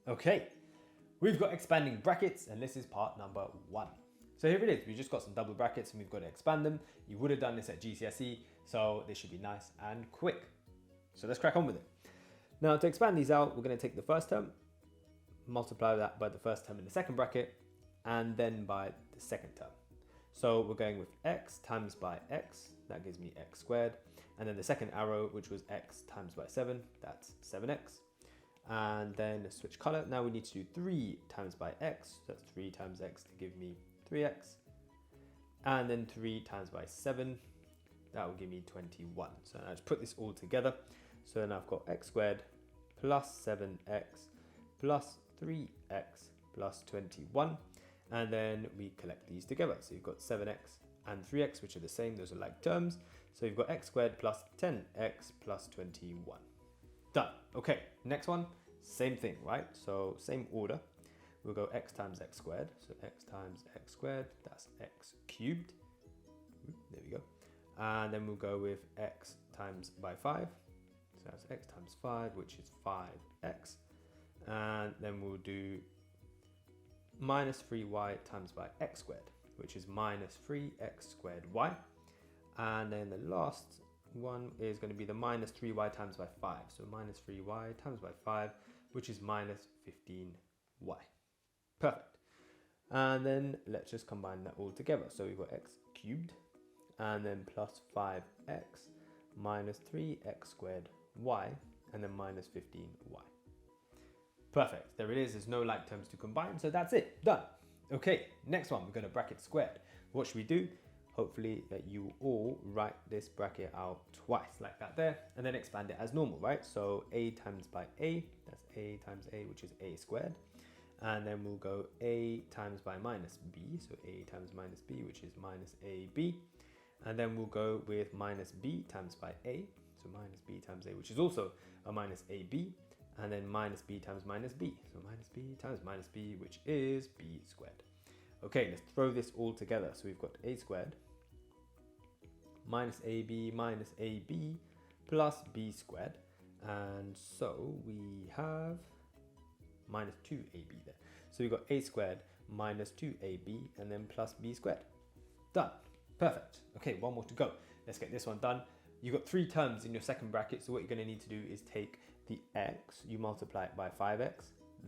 Okay, we've got expanding brackets, and this is part number 1. So here it is, we just got some double brackets and we've got to expand them. You would have done this at GCSE, so this should be nice and quick. So let's crack on with it. Now to expand these out, we're going to take the first term, multiply that by the first term in the second bracket, and then by the second term. So we're going with x times by x, that gives me x squared. And then the second arrow, which was x times by 7, that's 7x. And then switch color. Now we need to do 3 times by x, that's 3 times x to give me 3x. And then 3 times by 7, that will give me 21. So I just put this all together. So then I've got x squared plus 7x plus 3x plus 21. And then we collect these together. So you've got 7x and 3x, which are the same, those are like terms. So you've got x squared plus 10x plus 21. Done. Okay, next one, same thing, right? So same order. We'll go x times x squared. So x times x squared, that's x cubed. There we go. And then we'll go with x times by 5. So that's x times 5, which is 5x. And then we'll do minus 3y times by x squared, which is minus 3x squared y. And then the last one is going to be the minus 3y times by 5. So minus 3y times by 5, which is minus 15y. Perfect. And then let's just combine that all together. So we've got x cubed and then plus 5x minus 3x squared y and then minus 15y. Perfect. There it is. There's no like terms to combine. So that's it. Done. Okay, next one, we're going to bracket squared. What should we do? Hopefully that you all write this bracket out twice like that there, and then expand it as normal, right? So a times by a, that's a times a, which is a squared. And then we'll go a times by minus b, so a times minus b, which is minus ab. And then we'll go with minus b times by a, so minus b times a, which is also a minus ab. And then minus b times minus b, so minus b times minus b, which is b squared. Okay, let's throw this all together. So we've got a squared minus ab plus b squared. And so we have minus 2ab there. So we've got a squared minus 2ab and then plus b squared. Done. Perfect. Okay, one more to go. Let's get this one done. You've got 3 terms in your second bracket, so what you're going to need to do is take the x, you multiply it by 5x,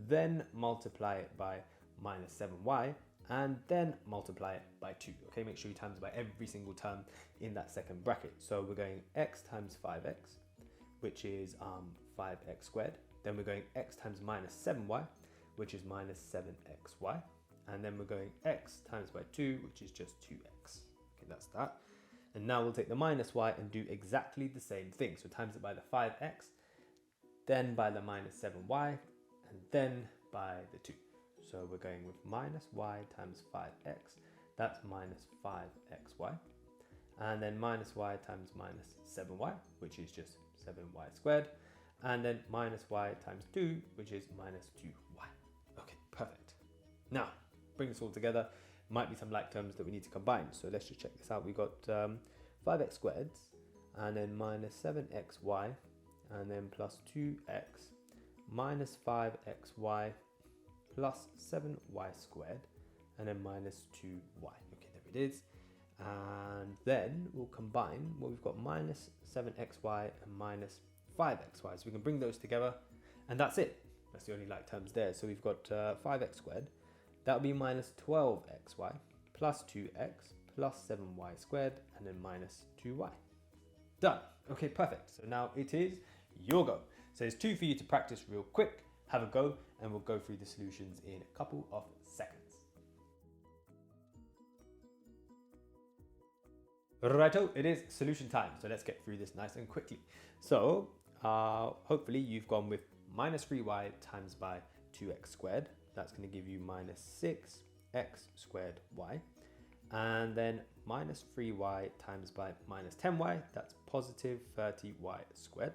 then multiply it by minus 7y, and then multiply it by 2. Okay, make sure you times by every single term in that second bracket. So we're going x times 5x, which is 5x squared. Then we're going x times minus 7y, which is minus 7xy. And then we're going x times by 2, which is just 2x. Okay, that's that. And now we'll take the minus y and do exactly the same thing. So times it by the 5x, then by the minus 7y, and then by the 2. So we're going with minus y times 5x, that's minus 5xy. And then minus y times minus 7y, which is just 7y squared. And then minus y times 2, which is minus 2y. Okay, perfect. Now, bring this all together. Might be some like terms that we need to combine. So let's just check this out. We got 5x squared, and then minus 7xy, and then plus 2x, minus 5xy, plus 7y squared, and then minus 2y. Okay, there it is. And then we'll combine what we've got, minus 7xy and minus 5xy. So we can bring those together, and that's it. That's the only like terms there. So we've got 5x squared. That'll be minus 12xy plus 2x plus 7y squared and then minus 2y. Done. Okay, perfect. So now it is your go. So there's 2 for you to practice real quick. Have a go and we'll go through the solutions in a couple of seconds. Righto, it is solution time. So let's get through this nice and quickly. So hopefully you've gone with minus 3y times by 2x squared. That's going to give you minus 6x squared y. And then minus 3y times by minus 10y, that's positive 30y squared.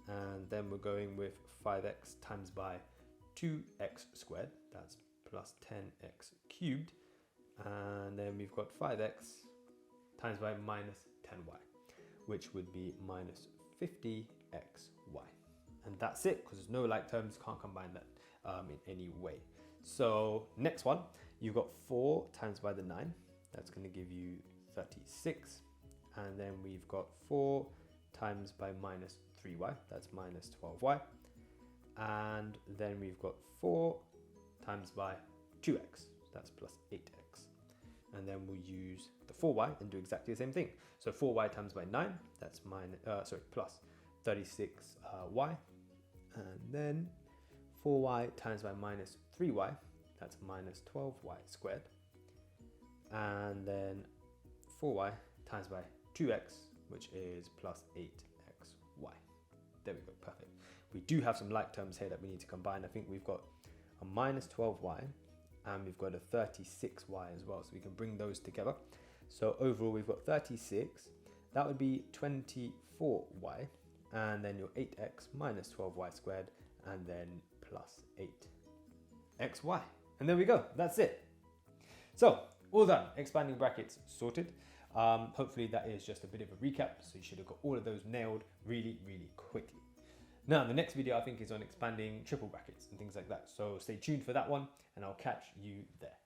And then we're going with 5x times by 2x squared, that's plus 10x cubed. And then we've got 5x times by minus 10y, which would be minus 50xy. And that's it, because there's no like terms, can't combine that. in any way. So next one, you've got 4 times by the 9. That's going to give you 36. And then we've got 4 times by minus 3y. That's minus 12y. And then we've got 4 times by 2x. That's plus 8x. And then we'll use the 4y and do exactly the same thing. So 4y times by 9, that's plus 36y. And then 4y times by minus 3y, that's minus 12y squared. And then 4y times by 2x, which is plus 8xy. There we go, perfect. We do have some like terms here that we need to combine. I think we've got a minus 12y and we've got a 36y as well. So we can bring those together. So overall we've got 36. That would be 24y. And then your 8x minus 12y squared. And then plus 8xy. And there we go. That's it. So all done. Expanding brackets sorted. Hopefully that is just a bit of a recap. So you should have got all of those nailed really, really quickly. Now, the next video I think is on expanding triple brackets and things like that. So stay tuned for that one and I'll catch you there.